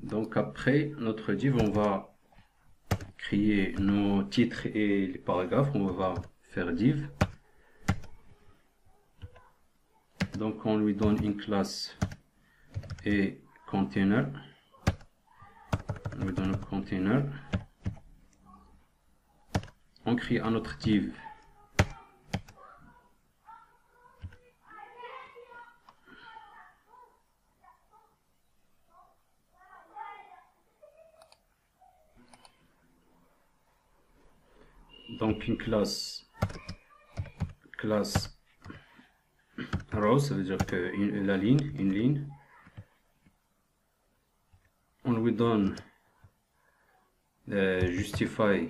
Donc après notre div, on va créer nos titres et les paragraphes. On va faire div. Donc on lui donne une classe et container. On lui donne un container. On crée un autre div. Donc une classe row, ça veut dire que une ligne. On lui donne justify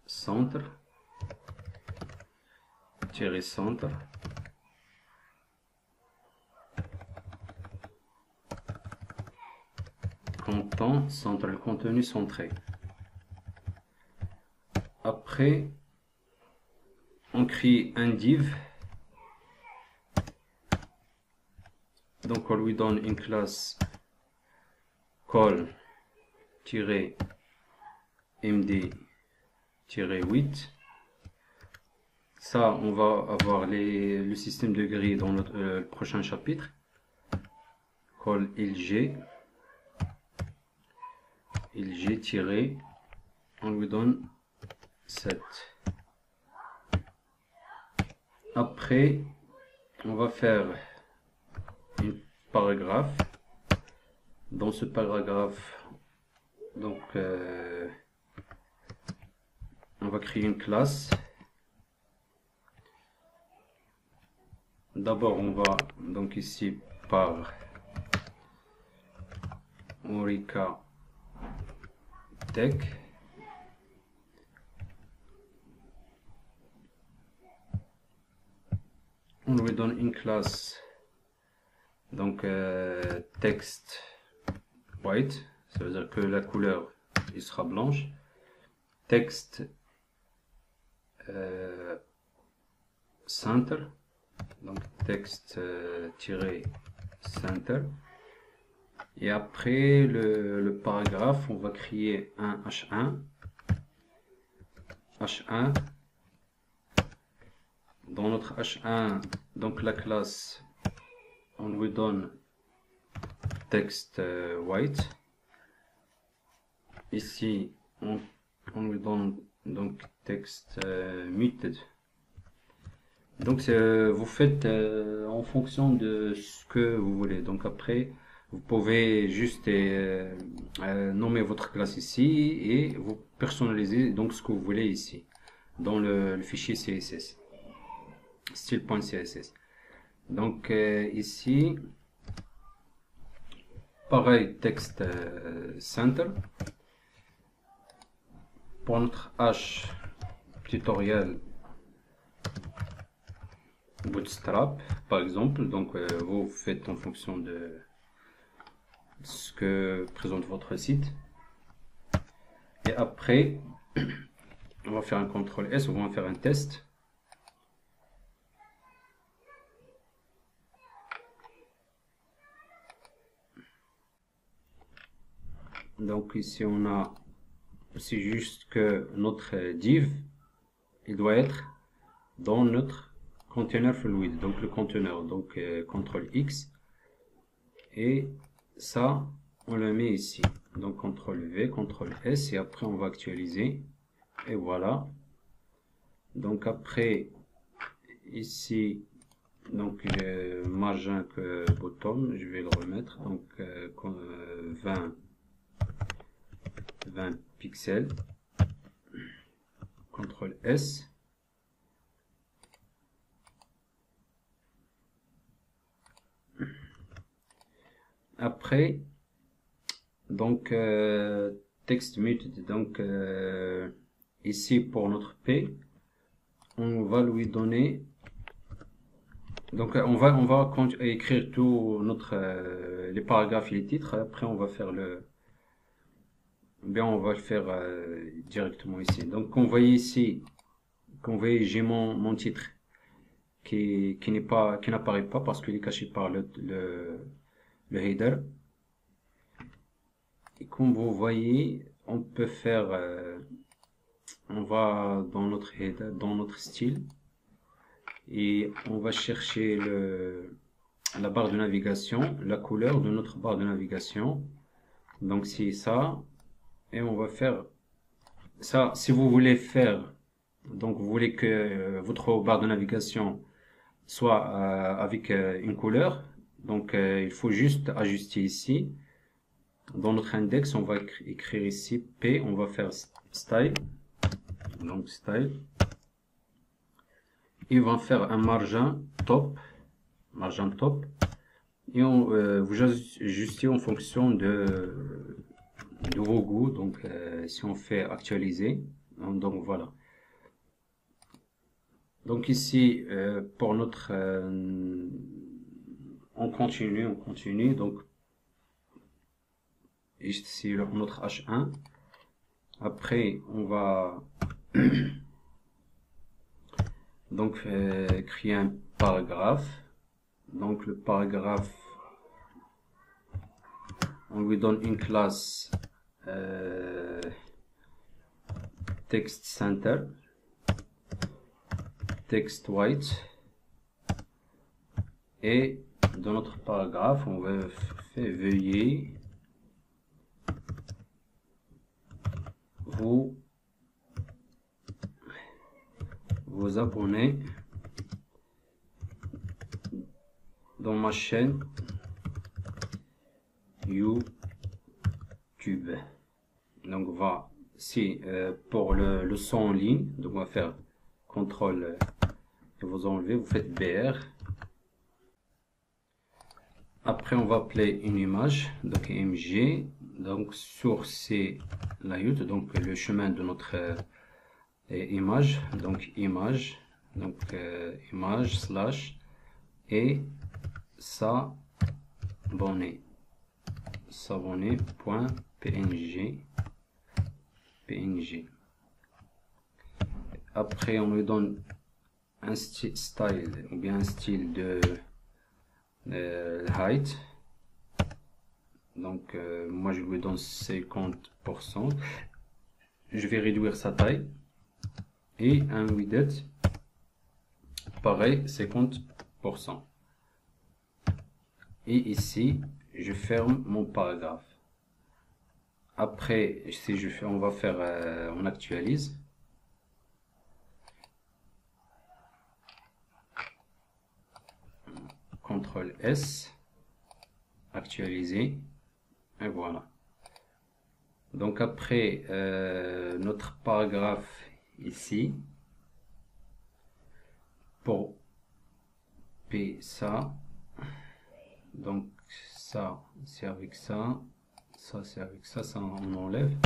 centre content centre, le contenu centré. Après on crée un div, donc on lui donne une classe call-md-8. Ça, on va avoir le système de grille dans le prochain chapitre. Call ilg, on lui donne 7. Après, on va faire un paragraphe. Dans ce paragraphe, donc on va créer une classe. D'abord, on va donc ici par Orica Tech. On lui donne une classe donc text white, ça veut dire que la couleur il sera blanche. Text center, donc text center. Et après le paragraphe, on va créer un H1. Dans notre H1, donc la classe, on lui donne text white. Ici, on lui donne donc text muted. Donc vous faites en fonction de ce que vous voulez. Donc après, vous pouvez juste nommer votre classe ici et vous personnalisez donc ce que vous voulez ici dans le fichier CSS, style.css. Donc ici, pareil, text center. Pour notre H tutoriel Bootstrap par exemple, donc vous faites en fonction de ce que présente votre site. Et après, on va faire un CTRL S, on va faire un test. Donc ici on a, c'est juste que notre div, il doit être dans notre container fluid, donc le conteneur, donc CTRL X, et ça on le met ici, donc CTRL V, CTRL S, et après on va actualiser, et voilà. Donc après ici, donc j'ai margin que bottom, je vais le remettre, donc 20 pixels, CTRL S. Après, donc text muted, donc ici pour notre P, on va lui donner, donc on va écrire tout notre les paragraphes et les titres. Après on va faire on va le faire directement ici. Donc on voit ici, j'ai mon titre qui n'apparaît pas parce qu'il est caché par le header. Et comme vous voyez, on peut faire, on va dans notre header, dans notre style, et on va chercher la barre de navigation, la couleur de notre barre de navigation. Donc c'est ça, et on va faire ça. Si vous voulez faire, donc vous voulez que votre barre de navigation soit avec une couleur, donc il faut juste ajuster ici. Dans notre index, on va écrire ici P, on va faire style, donc style, et on va faire un margin top, et vous ajustez en fonction de vos goûts. Donc si on fait actualiser, donc voilà. Donc ici pour notre on continue, donc ici notre H1. Après on va donc créer un paragraphe. Donc le paragraphe, on lui donne une classe text center, text white, et dans notre paragraphe on va faire veuillez vous abonner dans ma chaîne YouTube. Donc voilà, si pour le son en ligne, donc on va faire CTRL et vous enlevez, vous faites BR. Après on va appeler une image, donc img, donc source c'est layout, donc le chemin de notre image, donc image, donc image slash et s'abonner.png. Après on lui donne un style ou bien un style de height, donc moi je lui donne 50%. Je vais réduire sa taille, et un width pareil 50%. Et ici je ferme mon paragraphe. Après si je fais, on va faire on actualise. CTRL S, actualiser, et voilà. Donc après notre paragraphe ici, pour P ça, donc ça c'est avec ça, ça c'est avec ça, ça on enlève,